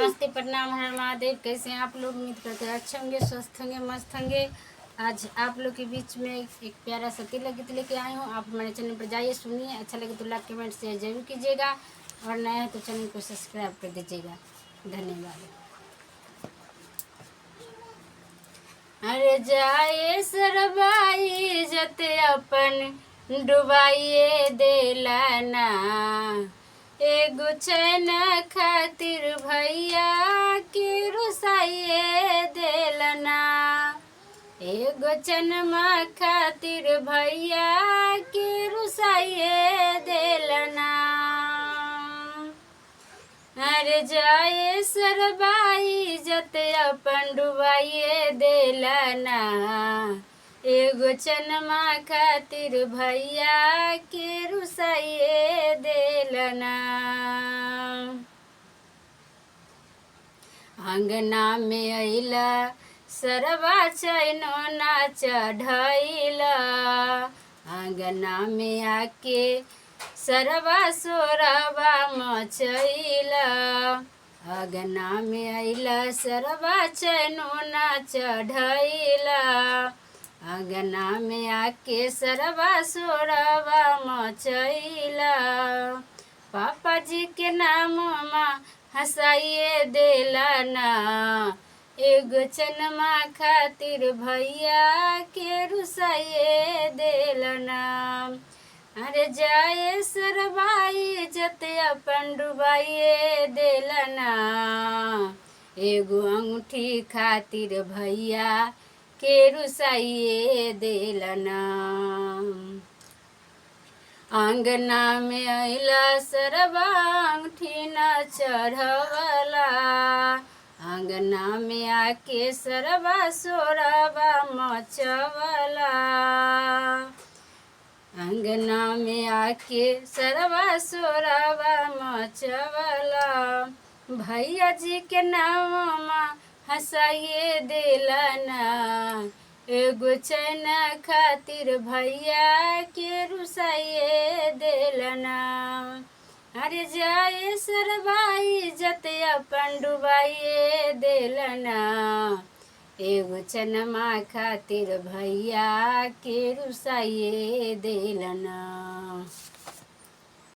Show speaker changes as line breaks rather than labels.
नमस्ते, प्रणाम, हर महादेव। कैसे हैं आप लोग? उम्मीद करते हैं अच्छे होंगे, स्वस्थ होंगे, मस्त होंगे। आज आप लोग के बीच में एक प्यारा सा तिलक गीत लेके आई हूँ। आप हमारे चैनल पर जाइए, सुनिए। अच्छा लगे तो लाइक कमेंट शेयर जरूर कीजिएगा, और नया है तो चैनल को सब्सक्राइब कर दीजिएगा। धन्यवाद। अरे जाए सरबाई जते अपन डुबाइए देलाना, एगो चैन खातिर भैया के रुसाइए देलना। एगो चनमा खातिर भैया के रुसाइए देलना। अरे जाए सरबाई जते अपन डुबाइए देलना, एगो चनमा खातिर भैया के रुसाइए देलना। अंगना में अइला सरबा चैनो ना चढ़ैला, अंगना में आके सरबा सोरबा मचैला। अंगना में अइला सरबा चैनो ना चढ़ैला, अंगना में आके सरबा सोरबा मचैला। पापा जी के नाम माँ हंसाइए देलना, एगो चनमा खातिर भैया के रुसाइए देलना। अरे जाए सरबाई जते अपन डुबाइए देलना, एगो अंगूठी खातिर भैया के रुसाइए देलना। अंगना में अइला सरबा अंगूठी न चढ़वला, अंगना में आके सरबा सोरबा मचवला। अंगना में आके सरबा सोरबा मचवला। भैया जी के नाम हंसाइए देलना, एगो चैन खातिर भैया के रुसाइए देलना। अरे जाए सरबाई जते अपन डुबाइए देलना, एगो चनमा खातिर भैया के रुसाइए देलना।